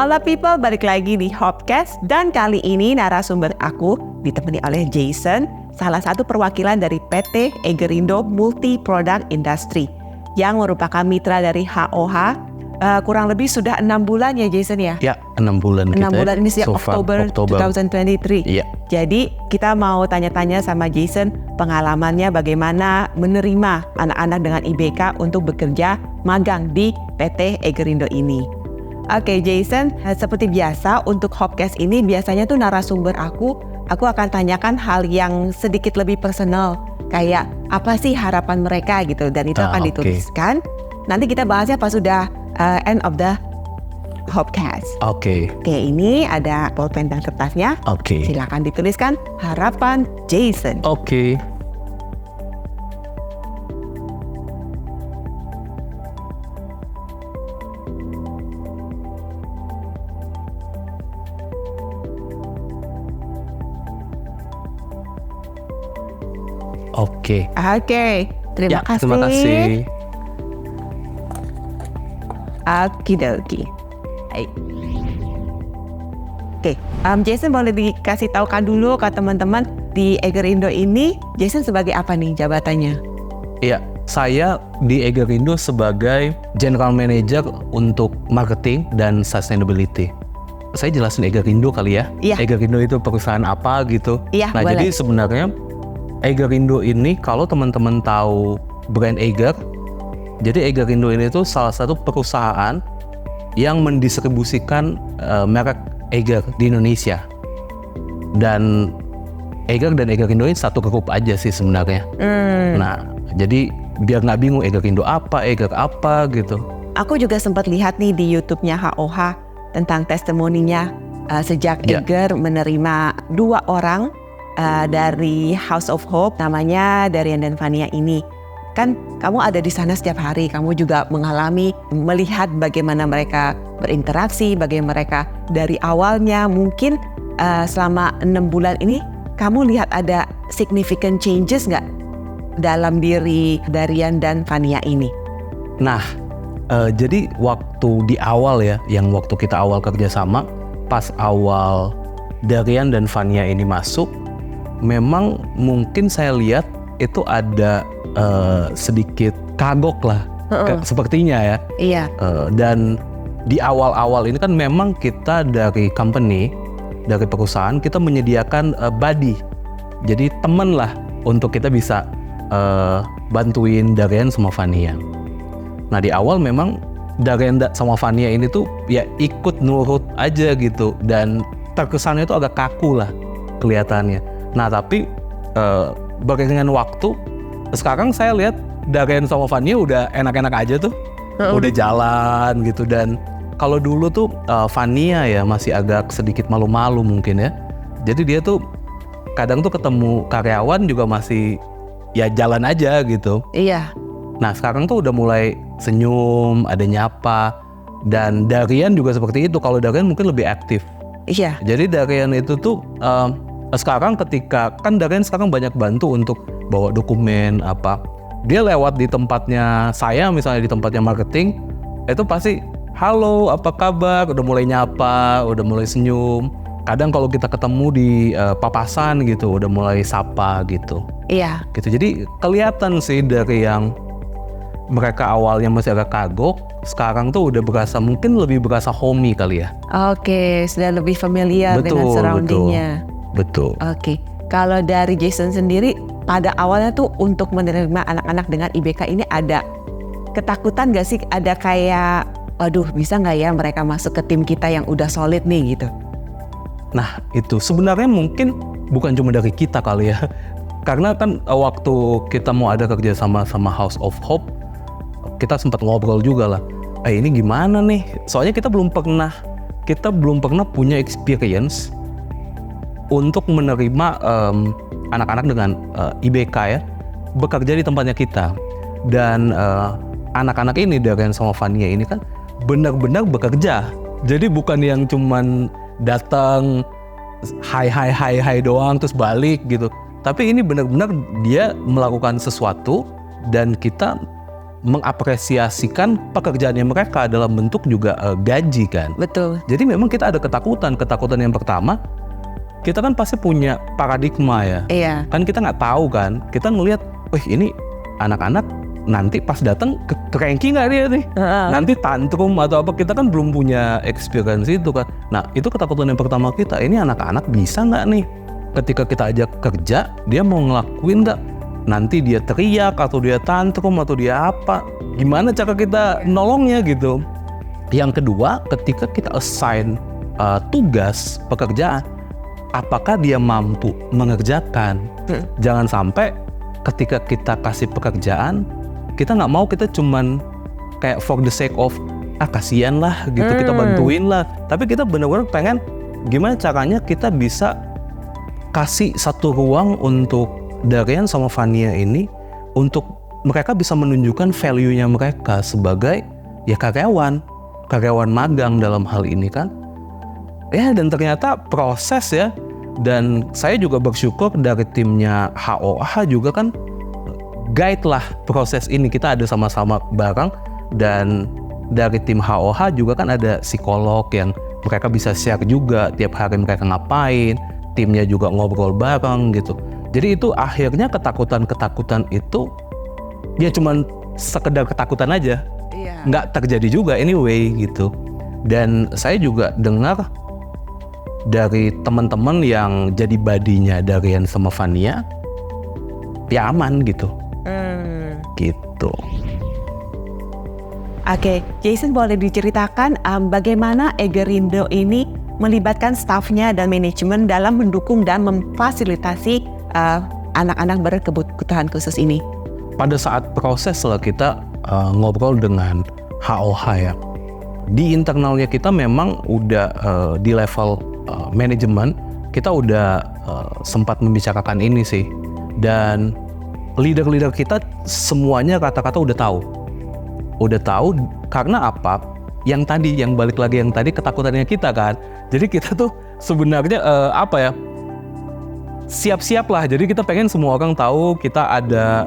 Hola people, balik lagi di Hopcast dan kali ini narasumber aku ditemani oleh Jason, salah satu perwakilan dari PT Egerindo Multi Product Industry yang merupakan mitra dari HOH. Kurang lebih sudah 6 bulan ya Jason ya? Ya, 6 bulan 6 bulan ini sejak so Oktober 2023. Iya. Jadi kita mau tanya-tanya sama Jason pengalamannya bagaimana menerima anak-anak dengan IBK untuk bekerja magang di PT Egerindo ini. Oke Jason, seperti biasa untuk Hopcast ini biasanya tuh narasumber aku akan tanyakan hal yang sedikit lebih personal. Kayak apa sih harapan mereka gitu, dan itu akan dituliskan. Nanti kita bahasnya pas sudah end of the Hopcast. Oke, ini ada pulpen dan kertasnya. Silakan dituliskan harapan Jason. Terima kasih. Terima kasih. Okidoki. Jason boleh dikasih tahukan dulu ke teman-teman di Egerindo ini, Jason sebagai apa nih jabatannya? Iya, saya di Egerindo sebagai General Manager untuk Marketing dan Sustainability. Saya jelasin Egerindo kali ya. Iya. Egerindo itu perusahaan apa gitu. Iya, nah, boleh. jadi sebenarnya Egerindo ini kalau teman-teman tahu brand Eger, jadi Egerindo ini tuh salah satu perusahaan yang mendistribusikan merek Eger di Indonesia. Dan Eger dan Egerindo ini satu grup aja sih sebenarnya. Nah, jadi biar nggak bingung Egerindo apa, Eger apa gitu. Aku juga sempat lihat nih di YouTube-nya HOH tentang testimoninya sejak Eger menerima 2 orang dari House of Hope, namanya Darian dan Fania ini. Kan kamu ada di sana setiap hari, kamu juga mengalami, melihat bagaimana mereka berinteraksi, bagaimana mereka dari awalnya mungkin selama 6 bulan ini, kamu lihat ada significant changes nggak dalam diri Darian dan Fania ini? Nah, jadi waktu di awal ya, yang waktu kita awal kerjasama, pas awal Darian dan Fania ini masuk, memang mungkin saya lihat itu ada sedikit kagok lah, sepertinya ya. Iya. Dan di awal-awal ini kan memang kita dari company, dari perusahaan, kita menyediakan buddy. Jadi teman lah untuk kita bisa bantuin Darian sama Fania. Nah, di awal memang Darian sama Fania ini tuh ya ikut nurut aja gitu, dan terkesannya itu agak kaku lah kelihatannya. Nah, tapi beriringan waktu, sekarang saya lihat Darian sama Fania udah enak-enak aja tuh, udah jalan gitu. Dan kalau dulu tuh Fania ya masih agak sedikit malu-malu mungkin ya. Jadi dia tuh kadang tuh ketemu karyawan juga masih ya jalan aja gitu. Iya. Nah, sekarang tuh udah mulai senyum, ada nyapa. Dan Darian juga seperti itu. Kalau Darian mungkin lebih aktif. Iya. Jadi Darian itu tuh sekarang ketika kan Darian sekarang banyak bantu untuk bawa dokumen apa, dia lewat di tempatnya saya, misalnya di tempatnya marketing, itu pasti halo apa kabar, udah mulai nyapa, udah mulai senyum. Kadang kalau kita ketemu di papasan gitu, udah mulai sapa gitu. Iya. Gitu. Jadi kelihatan sih dari yang mereka awalnya masih agak kagok, sekarang tuh udah berasa, mungkin lebih berasa homey kali ya. Oke, sudah lebih familiar dengan surroundingnya. Betul. Oke. Kalau dari Jason sendiri, pada awalnya tuh untuk menerima anak-anak dengan IBK ini ada ketakutan gak sih? Ada kayak, waduh bisa gak ya mereka masuk ke tim kita yang udah solid nih gitu? Nah, itu sebenarnya mungkin bukan cuma dari kita kali ya. Karena kan waktu kita mau ada kerja sama House of Hope, kita sempat ngobrol juga lah. Ini gimana nih? Soalnya kita belum pernah punya experience untuk menerima anak-anak dengan IBK ya, bekerja di tempatnya kita. Dan anak-anak ini, Darian sama Fania ini kan benar-benar bekerja. Jadi bukan yang cuman datang hai doang terus balik gitu. Tapi ini benar-benar dia melakukan sesuatu dan kita mengapresiasikan pekerjaannya mereka dalam bentuk juga gaji kan. Betul. Jadi memang kita ada ketakutan yang pertama, kita kan pasti punya paradigma ya. Iya. Kan kita nggak tahu kan, kita ngelihat, wih ini anak-anak nanti pas datang cranky nggak dia nih, nanti tantrum atau apa, kita kan belum punya experience itu kan. Nah itu ketakutan yang pertama kita, ini anak-anak bisa nggak nih, ketika kita ajak kerja, dia mau ngelakuin nggak? Nanti dia teriak atau dia tantrum atau dia apa, gimana cara kita nolongnya gitu. Yang kedua, ketika kita assign tugas pekerjaan, apakah dia mampu mengerjakan? Jangan sampai ketika kita kasih pekerjaan, kita nggak mau, kita cuman kayak for the sake of kasihan lah gitu, kita bantuin lah. Tapi kita benar-benar pengen gimana caranya kita bisa kasih satu ruang untuk Darian sama Fania ini, untuk mereka bisa menunjukkan value-nya mereka sebagai ya karyawan magang dalam hal ini kan. Ya dan ternyata proses ya, dan saya juga bersyukur dari timnya HOH juga kan guide lah proses ini, kita ada sama-sama bareng, dan dari tim HOH juga kan ada psikolog yang mereka bisa share juga tiap hari mereka ngapain, timnya juga ngobrol bareng gitu. Jadi itu akhirnya ketakutan itu ya cuman sekedar ketakutan aja, nggak terjadi juga anyway gitu. Dan saya juga dengar dari teman-teman yang jadi badinya Darian sama Fania, ya aman gitu. Gitu. Oke, Jason boleh diceritakan bagaimana Egerindo ini melibatkan stafnya dan manajemen dalam mendukung dan memfasilitasi anak-anak berkebutuhan khusus ini? Pada saat proses lah kita ngobrol dengan HOH ya, di internalnya kita memang udah di level manajemen kita udah sempat membicarakan ini sih, dan leader-leader kita semuanya kata-kata udah tahu karena apa? Yang balik lagi yang tadi ketakutannya kita kan. Jadi kita tuh sebenarnya siap-siap lah. Jadi kita pengen semua orang tahu kita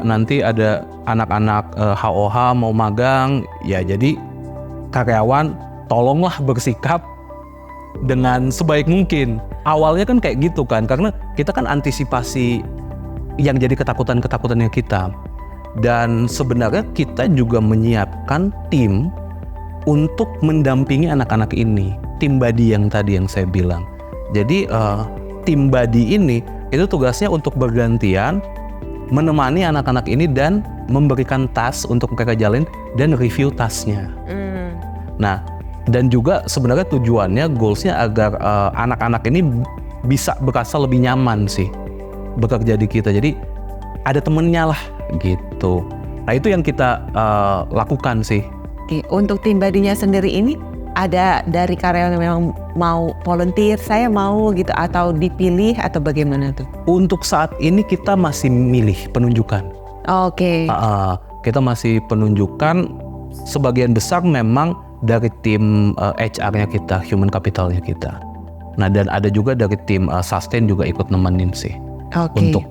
nanti ada anak-anak HOH mau magang. Ya jadi karyawan tolonglah bersikap dengan sebaik mungkin. Awalnya kan kayak gitu kan, karena kita kan antisipasi yang jadi ketakutan-ketakutannya kita. Dan sebenarnya kita juga menyiapkan tim untuk mendampingi anak-anak ini. Tim buddy yang tadi yang saya bilang. Jadi tim buddy ini itu tugasnya untuk bergantian menemani anak-anak ini dan memberikan task untuk mereka jalin dan review tasknya. Nah, dan juga sebenarnya tujuannya, goalsnya agar anak-anak ini bisa berasa lebih nyaman sih bekerja di kita. Jadi ada temennya lah gitu. Nah itu yang kita lakukan sih. Untuk tim badinya sendiri ini, ada dari karyawan yang memang mau volunteer, saya mau gitu, atau dipilih atau bagaimana tuh? Untuk saat ini kita masih milih penunjukan. Oke. Kita masih penunjukan, sebagian besar memang dari tim HR-nya kita, human capital-nya kita. Nah dan ada juga dari tim sustain juga ikut nemenin sih.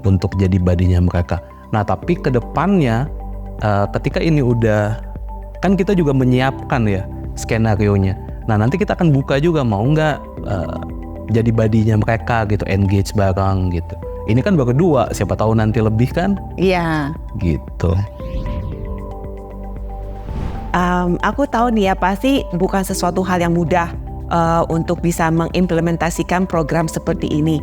Untuk jadi badinya mereka. Nah tapi kedepannya ketika ini udah, kan kita juga menyiapkan ya skenario-nya. Nah nanti kita akan buka juga, mau nggak jadi badinya mereka gitu, engage bareng gitu. Ini kan baru 2, siapa tahu nanti lebih kan? Iya. Gitu. Aku tahu nih ya, pasti bukan sesuatu hal yang mudah untuk bisa mengimplementasikan program seperti ini.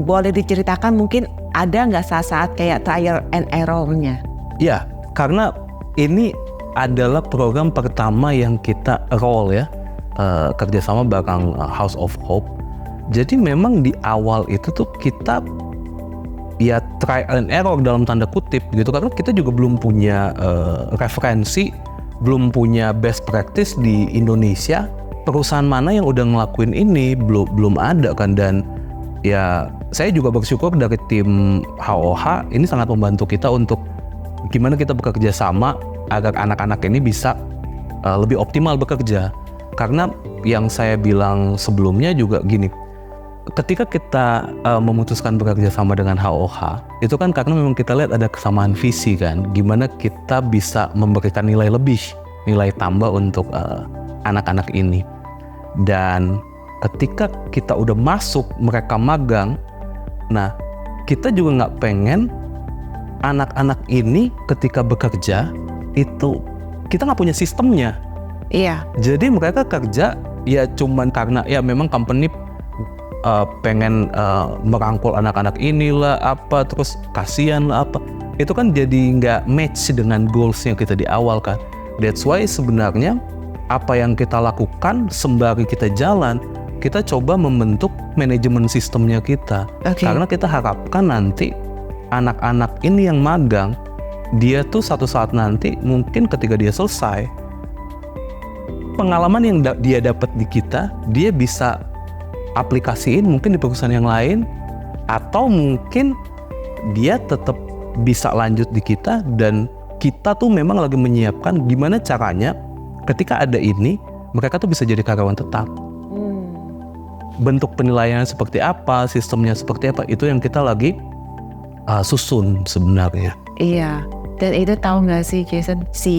Boleh diceritakan mungkin ada nggak saat-saat kayak trial and error-nya? Ya, karena ini adalah program pertama yang kita roll ya, kerjasama bareng House of Hope. Jadi memang di awal itu tuh kita ya trial and error dalam tanda kutip gitu, karena kita juga belum punya referensi, belum punya best practice di Indonesia. Perusahaan mana yang udah ngelakuin ini belum ada kan, dan ya saya juga bersyukur dari tim HOH ini sangat membantu kita untuk gimana kita bekerja sama agar anak-anak ini bisa lebih optimal bekerja. Karena yang saya bilang sebelumnya juga gini, ketika kita memutuskan bekerja sama dengan HOH, itu kan karena memang kita lihat ada kesamaan visi kan, gimana kita bisa memberikan nilai lebih, nilai tambah untuk anak-anak ini. Dan ketika kita udah masuk mereka magang, nah kita juga nggak pengen anak-anak ini ketika bekerja itu kita nggak punya sistemnya. Iya. Jadi mereka kerja ya cuman karena ya memang company pengen merangkul anak-anak inilah apa, terus kasihan lah apa. Itu kan jadi nggak match dengan goalsnya kita di awal kan. That's why sebenarnya apa yang kita lakukan sembari kita jalan, kita coba membentuk manajemen sistemnya kita. Okay. Karena kita harapkan nanti anak-anak ini yang magang, dia tuh satu saat nanti mungkin ketika dia selesai, pengalaman yang dia dapat di kita, dia bisa aplikasiin mungkin di perusahaan yang lain, atau mungkin dia tetap bisa lanjut di kita, dan kita tuh memang lagi menyiapkan gimana caranya ketika ada ini mereka tuh bisa jadi karyawan tetap. Bentuk penilaiannya seperti apa, sistemnya seperti apa, itu yang kita lagi susun sebenarnya. Iya, dan itu tahu nggak sih Jason, si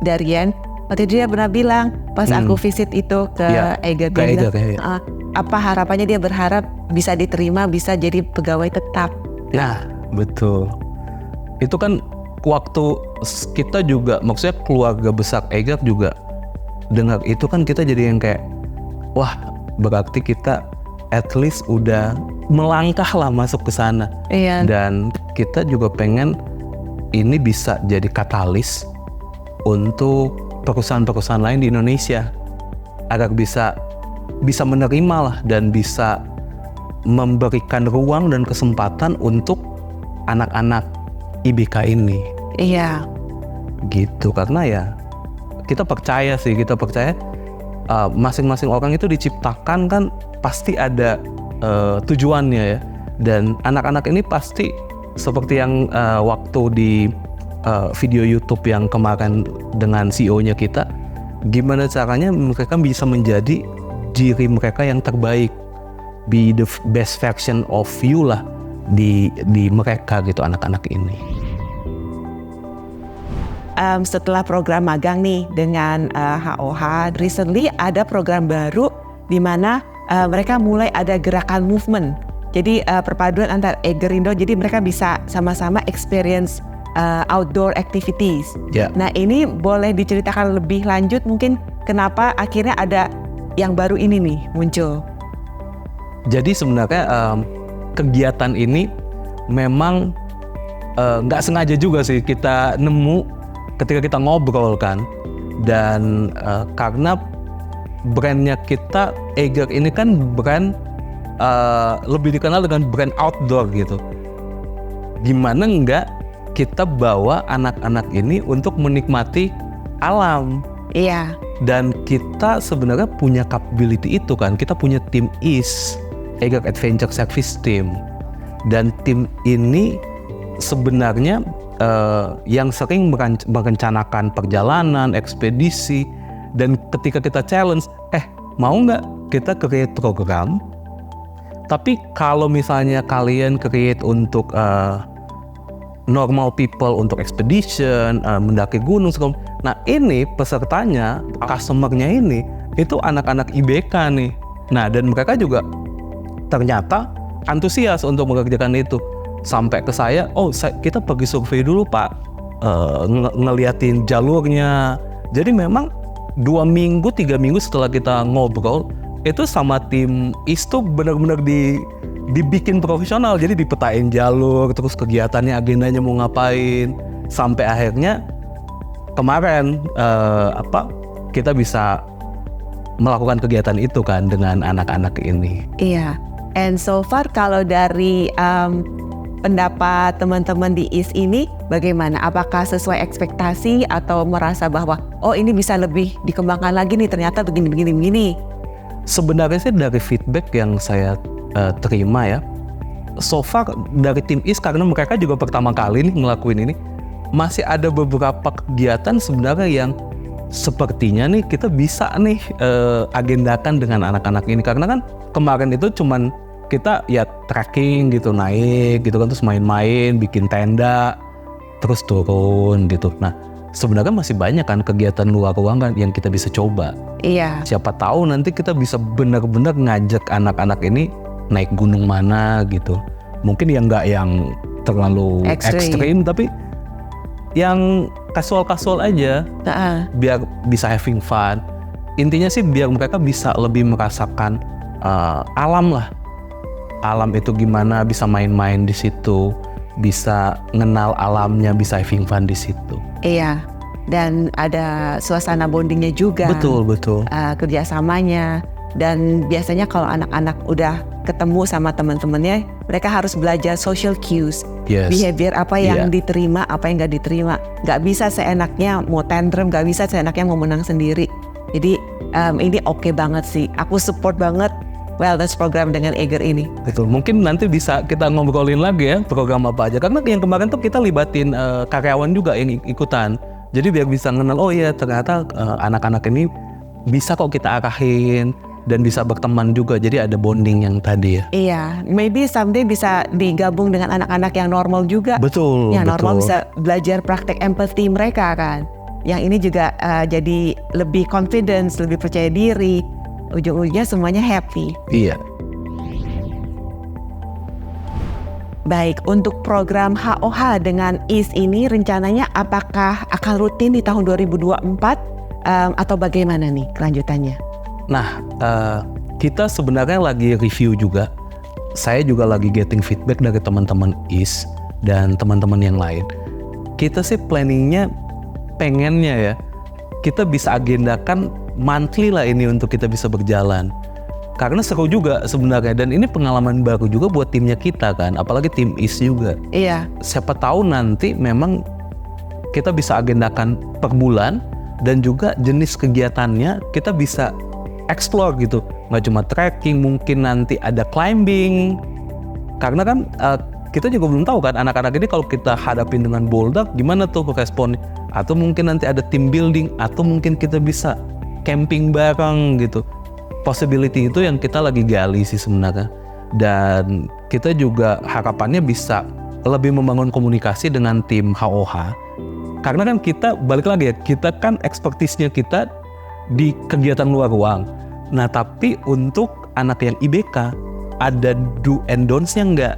Darian waktu itu dia pernah bilang pas aku visit itu ke Eiger, dia bilang, apa harapannya, dia berharap bisa diterima, bisa jadi pegawai tetap. Nah, betul. Itu kan waktu kita juga, maksudnya keluarga besar Eiger juga dengar itu kan kita jadi yang kayak, wah berarti kita at least udah melangkah lah masuk ke sana. Iya. Dan kita juga pengen ini bisa jadi katalis untuk perusahaan-perusahaan lain di Indonesia agar bisa menerima lah dan bisa memberikan ruang dan kesempatan untuk anak-anak IBK ini. Iya. Gitu, karena ya kita percaya masing-masing orang itu diciptakan kan pasti ada tujuannya ya. Dan anak-anak ini pasti seperti yang waktu di video YouTube yang kemarin dengan CEO-nya kita, gimana caranya mereka bisa menjadi diri mereka yang terbaik, be the best version of you lah di mereka gitu, anak-anak ini. Setelah program magang nih dengan HOH, recently ada program baru di mana mereka mulai ada gerakan movement. Jadi perpaduan antar Eggerindo, jadi mereka bisa sama-sama experience outdoor activities. Yeah. Nah ini boleh diceritakan lebih lanjut mungkin kenapa akhirnya ada yang baru ini nih muncul? Jadi sebenarnya kegiatan ini memang nggak sengaja juga sih kita nemu ketika kita ngobrol kan. Dan karena brandnya kita, Eiger ini kan brand lebih dikenal dengan brand outdoor gitu. Gimana nggak kita bawa anak-anak ini untuk menikmati alam. Iya. Dan kita sebenarnya punya capability itu kan. Kita punya tim Eiger Adventure Service Team. Dan tim ini sebenarnya yang sering merencanakan perjalanan, ekspedisi. Dan ketika kita challenge, mau nggak kita create program? Tapi kalau misalnya kalian create untuk normal people, untuk expedition, mendaki gunung, nah ini pesertanya, customer-nya ini, itu anak-anak IBK nih. Nah dan mereka juga ternyata antusias untuk mengerjakan itu. Sampai ke saya, kita pergi survei dulu Pak, ngeliatin jalurnya. Jadi memang 2 minggu, 3 minggu setelah kita ngobrol, itu sama tim itu benar-benar dibikin profesional. Jadi dipetain jalur, terus kegiatannya, agendanya mau ngapain, sampai akhirnya kemarin kita bisa melakukan kegiatan itu kan dengan anak-anak ini. Iya. And so far kalau dari pendapat teman-teman di IS ini bagaimana? Apakah sesuai ekspektasi atau merasa bahwa ini bisa lebih dikembangkan lagi nih, ternyata begini. Sebenarnya sih dari feedback yang saya terima ya, so far dari tim IS, karena mereka juga pertama kali nih ngelakuin ini, masih ada beberapa kegiatan sebenarnya yang sepertinya nih kita bisa nih agendakan dengan anak-anak ini. Karena kan kemarin itu cuman kita ya trekking gitu, naik gitu kan, terus main-main, bikin tenda, terus turun gitu. Nah sebenarnya masih banyak kan kegiatan luar ruangan yang kita bisa coba. Iya. Siapa tahu nanti kita bisa benar-benar ngajak anak-anak ini naik gunung mana gitu. Mungkin yang nggak yang terlalu ekstrim, tapi yang kasual-kasual aja, biar bisa having fun. Intinya sih biar mereka bisa lebih merasakan alam lah. Alam itu gimana, bisa main-main di situ, bisa ngenal alamnya, bisa having fun di situ. Iya, dan ada suasana bondingnya juga. Betul. Kerjasamanya. Dan biasanya kalau anak-anak udah ketemu sama teman-temannya, mereka harus belajar social cues, behavior apa yang diterima, apa yang nggak diterima. Nggak bisa seenaknya mau tantrum, nggak bisa seenaknya mau menang sendiri. Jadi ini oke banget sih. Aku support banget wellness program dengan Eiger ini. Betul. Mungkin nanti bisa kita ngobrolin lagi ya program apa aja. Karena yang kemarin tuh kita libatin karyawan juga yang ikutan. Jadi biar bisa kenal, oh iya ternyata anak-anak ini bisa kok kita arahin dan bisa berteman juga. Jadi ada bonding yang tadi ya. Iya, maybe someday bisa digabung dengan anak-anak yang normal juga. Betul. Yang normal bisa belajar praktek empathy mereka kan. Yang ini juga jadi lebih confidence, lebih percaya diri. Ujung-ujungnya semuanya happy. Iya. Baik, untuk program HOH dengan IS ini rencananya apakah akan rutin di tahun 2024 atau bagaimana nih kelanjutannya? Nah, kita sebenarnya lagi review juga. Saya juga lagi getting feedback dari teman-teman IS dan teman-teman yang lain. Kita sih planningnya pengennya ya, kita bisa agendakan monthly lah ini untuk kita bisa berjalan. Karena seru juga sebenarnya, dan ini pengalaman baru juga buat timnya kita kan, apalagi tim IS juga. Iya. Siapa tahu nanti memang kita bisa agendakan per bulan, dan juga jenis kegiatannya kita bisa explore gitu. Nggak cuma trekking, mungkin nanti ada climbing. Karena kan kita juga belum tahu kan anak-anak ini kalau kita hadapin dengan boulder gimana tuh responnya. Atau mungkin nanti ada team building, atau mungkin kita bisa camping bareng gitu. Possibility itu yang kita lagi gali sih sebenarnya. Dan kita juga harapannya bisa lebih membangun komunikasi dengan tim HOH. Karena kan kita balik lagi ya, kita kan expertise-nya kita di kegiatan luar ruang. Nah tapi untuk anak yang IBK ada do and don'ts-nya nggak?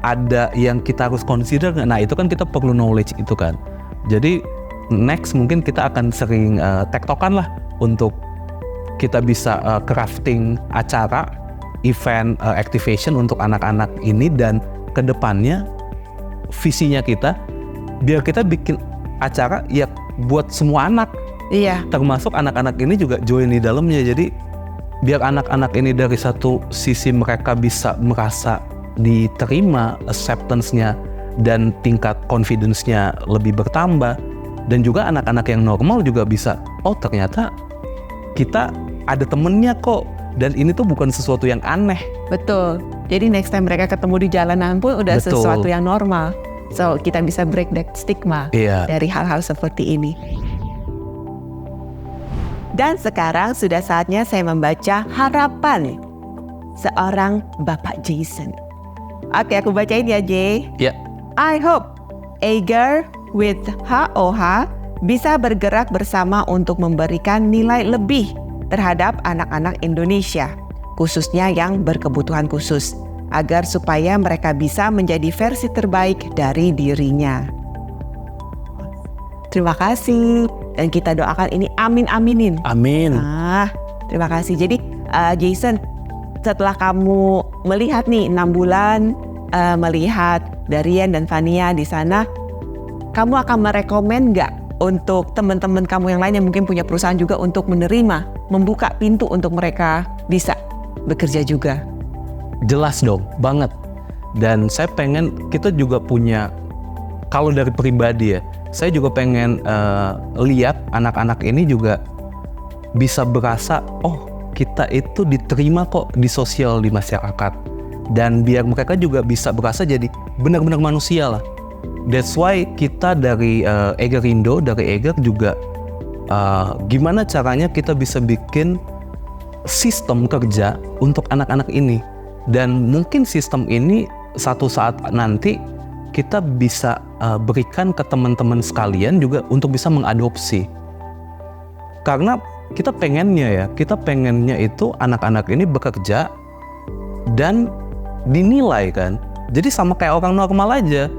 Ada yang kita harus consider nggak? Nah itu kan kita perlu knowledge itu kan. Jadi next mungkin kita akan sering tektokan lah untuk kita bisa crafting acara, event, activation untuk anak-anak ini, dan kedepannya visinya kita biar kita bikin acara ya buat semua anak. Iya. Termasuk anak-anak ini juga join di dalamnya. Jadi biar anak-anak ini dari satu sisi mereka bisa merasa diterima, acceptance-nya dan tingkat confidence-nya lebih bertambah, dan juga anak-anak yang normal juga bisa, oh ternyata kita ada temennya kok, dan ini tuh bukan sesuatu yang aneh. Betul. Jadi next time mereka ketemu di jalanan pun udah Betul. sesuatu yang normal. So kita bisa break that stigma dari hal-hal seperti ini. Dan sekarang sudah saatnya saya membaca harapan seorang Bapak Jason. Oke, aku bacain ya, Jay. Ya. I hope Eiger with HOH bisa bergerak bersama untuk memberikan nilai lebih terhadap anak-anak Indonesia, khususnya yang berkebutuhan khusus, agar supaya mereka bisa menjadi versi terbaik dari dirinya. Terima kasih, dan kita doakan ini amin-aminin. Amin. Terima kasih. Jadi Jason, setelah kamu melihat nih 6 bulan melihat Darian dan Fania di sana, kamu akan merekomen nggak untuk teman-teman kamu yang lain yang mungkin punya perusahaan juga untuk menerima, membuka pintu untuk mereka bisa bekerja juga? Jelas dong, banget. Dan saya pengen kita juga punya, kalau dari pribadi ya, saya juga pengen lihat anak-anak ini juga bisa berasa, oh kita itu diterima kok di sosial, di masyarakat. Dan biar mereka juga bisa berasa jadi benar-benar manusia lah. That's why kita dari Eigerindo, dari Eiger juga gimana caranya kita bisa bikin sistem kerja untuk anak-anak ini. Dan mungkin sistem ini satu saat nanti kita bisa berikan ke teman-teman sekalian juga untuk bisa mengadopsi. Karena kita pengennya itu anak-anak ini bekerja dan dinilai kan. Jadi sama kayak orang normal aja,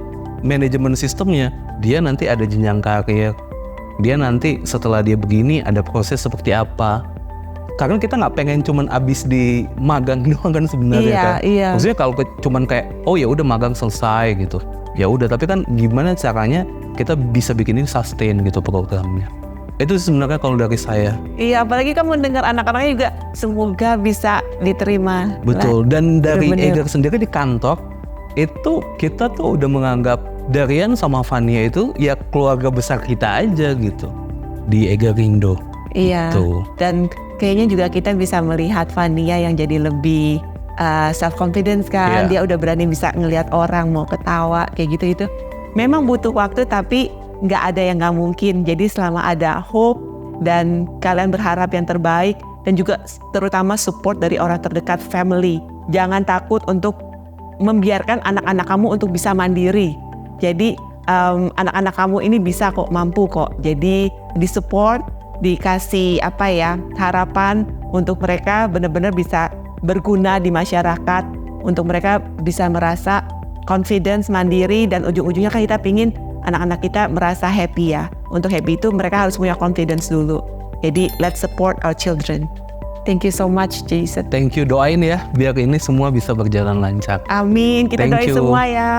manajemen sistemnya. Dia nanti ada jenjang karir, dia nanti setelah dia begini ada proses seperti apa. Karena kita nggak pengen cuman abis di magang doang kan sebenarnya kan. Iya. Maksudnya kalau cuman kayak oh ya udah magang selesai gitu, ya udah. Tapi kan gimana caranya kita bisa bikin ini sustain gitu programnya. Itu sebenarnya kalau dari saya. Iya, apalagi kan mendengar anak-anaknya juga semoga bisa diterima. Betul. Dan dari bener-bener. Eger sendiri di kantor itu kita tuh udah menganggap Darian sama Fania itu ya keluarga besar kita aja gitu di Egerindo. Iya. Tuh. Dan kayaknya juga kita bisa melihat Fania yang jadi lebih self confidence kan. Iya. Dia udah berani bisa ngelihat orang mau ketawa kayak gitu. Memang butuh waktu tapi nggak ada yang nggak mungkin. Jadi selama ada hope dan kalian berharap yang terbaik dan juga terutama support dari orang terdekat, family. Jangan takut untuk membiarkan anak-anak kamu untuk bisa mandiri. Jadi anak-anak kamu ini bisa kok, mampu kok. Jadi disupport, dikasih harapan untuk mereka benar-benar bisa berguna di masyarakat, untuk mereka bisa merasa confidence, mandiri, dan ujung-ujungnya kan kita pingin anak-anak kita merasa happy ya. Untuk happy itu mereka harus punya confidence dulu. Jadi let's support our children. Thank you so much, Jason. Thank you, doain ya biar ini semua bisa berjalan lancar. Amin, kita Thank doain you. semua ya.